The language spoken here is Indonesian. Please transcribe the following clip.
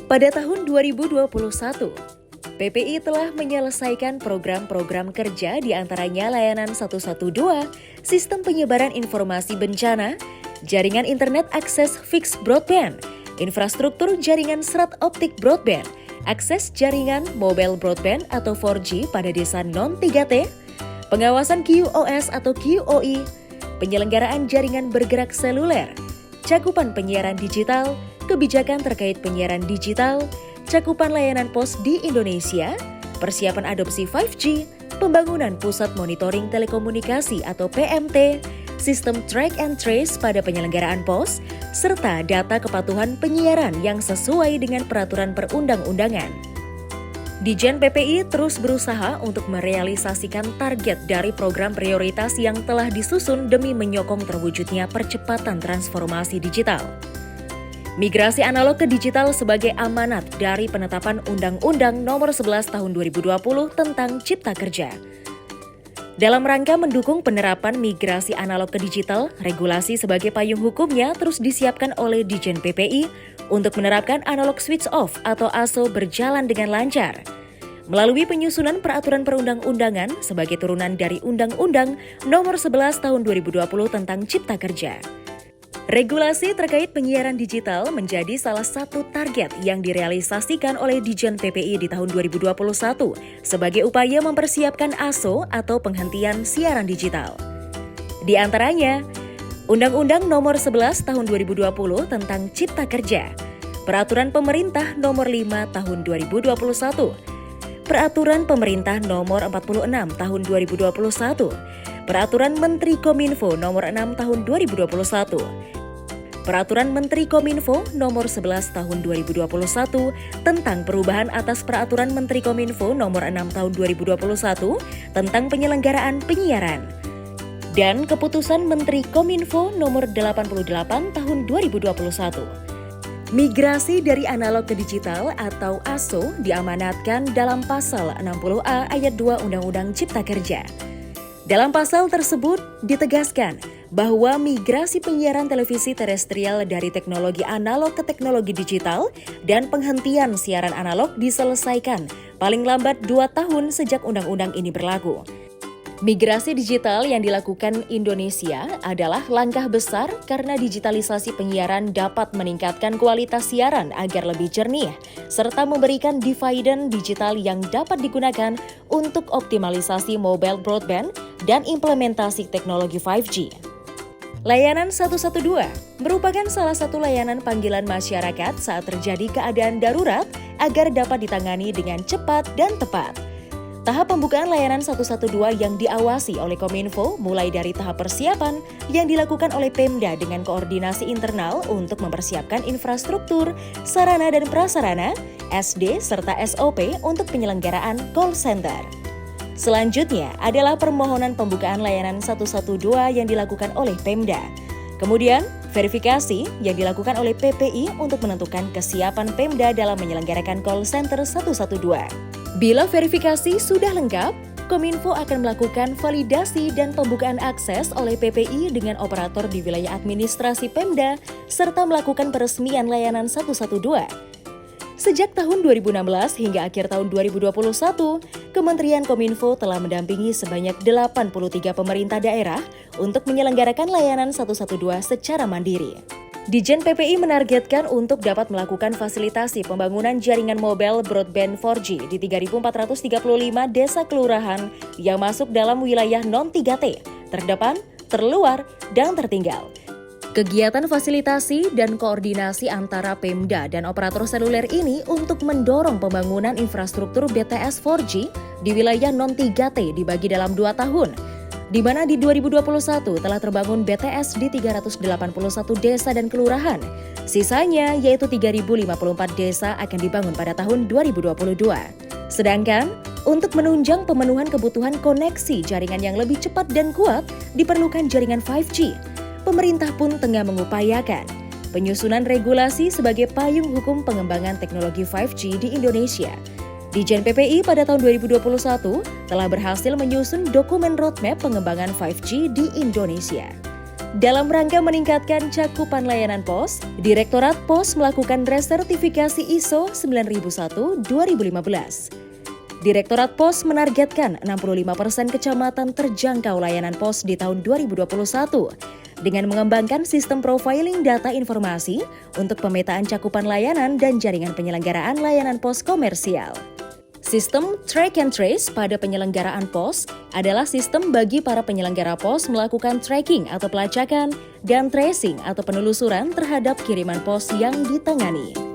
Pada tahun 2021, PPI telah menyelesaikan program-program kerja di antaranya layanan 112, sistem penyebaran informasi bencana, jaringan internet akses fixed broadband, infrastruktur jaringan serat optik broadband, akses jaringan mobile broadband atau 4G pada desa non-3T, pengawasan QoS atau QoE, penyelenggaraan jaringan bergerak seluler, cakupan penyiaran digital, kebijakan terkait penyiaran digital, cakupan layanan pos di Indonesia, persiapan adopsi 5G, pembangunan pusat monitoring telekomunikasi atau PMT, sistem track and trace pada penyelenggaraan pos, serta data kepatuhan penyiaran yang sesuai dengan peraturan perundang-undangan. Dijen PPI terus berusaha untuk merealisasikan target dari program prioritas yang telah disusun demi menyokong terwujudnya percepatan transformasi digital. Migrasi analog ke digital sebagai amanat dari penetapan Undang-Undang Nomor 11 Tahun 2020 tentang Cipta Kerja. Dalam rangka mendukung penerapan migrasi analog ke digital, regulasi sebagai payung hukumnya terus disiapkan oleh Dijen PPI untuk menerapkan analog switch off atau ASO berjalan dengan lancar. Melalui penyusunan peraturan perundang-undangan sebagai turunan dari Undang-Undang Nomor 11 Tahun 2020 tentang Cipta Kerja. Regulasi terkait penyiaran digital menjadi salah satu target yang direalisasikan oleh Dijen PPI di tahun 2021 sebagai upaya mempersiapkan ASO atau penghentian siaran digital. Di antaranya, Undang-Undang Nomor 11 Tahun 2020 tentang Cipta Kerja, Peraturan Pemerintah Nomor 5 Tahun 2021, Peraturan Pemerintah Nomor 46 Tahun 2021, Peraturan Menteri Kominfo Nomor 6 Tahun 2021, Peraturan Menteri Kominfo Nomor 11 Tahun 2021 tentang perubahan atas Peraturan Menteri Kominfo Nomor 6 Tahun 2021 tentang penyelenggaraan penyiaran, dan Keputusan Menteri Kominfo Nomor 88 Tahun 2021. Migrasi dari analog ke digital atau ASO diamanatkan dalam Pasal 60A Ayat 2 Undang-Undang Cipta Kerja. Dalam pasal tersebut ditegaskan bahwa migrasi penyiaran televisi terestrial dari teknologi analog ke teknologi digital dan penghentian siaran analog diselesaikan paling lambat 2 tahun sejak undang-undang ini berlaku. Migrasi digital yang dilakukan Indonesia adalah langkah besar karena digitalisasi penyiaran dapat meningkatkan kualitas siaran agar lebih jernih, serta memberikan dividen digital yang dapat digunakan untuk optimalisasi mobile broadband dan implementasi teknologi 5G. Layanan 112 merupakan salah satu layanan panggilan masyarakat saat terjadi keadaan darurat agar dapat ditangani dengan cepat dan tepat. Tahap pembukaan layanan 112 yang diawasi oleh Kominfo mulai dari tahap persiapan yang dilakukan oleh Pemda dengan koordinasi internal untuk mempersiapkan infrastruktur, sarana dan prasarana, SD serta SOP untuk penyelenggaraan call center. Selanjutnya adalah permohonan pembukaan layanan 112 yang dilakukan oleh Pemda. Kemudian, verifikasi yang dilakukan oleh PPI untuk menentukan kesiapan Pemda dalam menyelenggarakan call center 112. Bila verifikasi sudah lengkap, Kominfo akan melakukan validasi dan pembukaan akses oleh PPI dengan operator di wilayah administrasi Pemda, serta melakukan peresmian layanan 112. Sejak tahun 2016 hingga akhir tahun 2021, Kementerian Kominfo telah mendampingi sebanyak 83 pemerintah daerah untuk menyelenggarakan layanan 112 secara mandiri. Dijen PPI menargetkan untuk dapat melakukan fasilitasi pembangunan jaringan mobile broadband 4G di 3.435 desa kelurahan yang masuk dalam wilayah non-3T, terdepan, terluar, dan tertinggal. Kegiatan fasilitasi dan koordinasi antara Pemda dan operator seluler ini untuk mendorong pembangunan infrastruktur BTS 4G di wilayah non-3T dibagi dalam 2 tahun, di mana di 2021 telah terbangun BTS di 381 desa dan kelurahan. Sisanya yaitu 3.054 desa akan dibangun pada tahun 2022. Sedangkan untuk menunjang pemenuhan kebutuhan koneksi jaringan yang lebih cepat dan kuat, diperlukan jaringan 5G. Pemerintah pun tengah mengupayakan penyusunan regulasi sebagai payung hukum pengembangan teknologi 5G di Indonesia. Dijen PPI pada tahun 2021 telah berhasil menyusun dokumen roadmap pengembangan 5G di Indonesia. Dalam rangka meningkatkan cakupan layanan pos, Direktorat Pos melakukan resertifikasi ISO 9001-2015. Direktorat Pos menargetkan 65% kecamatan terjangkau layanan pos di tahun 2021 dengan mengembangkan sistem profiling data informasi untuk pemetaan cakupan layanan dan jaringan penyelenggaraan layanan pos komersial. Sistem track and trace pada penyelenggaraan pos adalah sistem bagi para penyelenggara pos melakukan tracking atau pelacakan dan tracing atau penelusuran terhadap kiriman pos yang ditangani.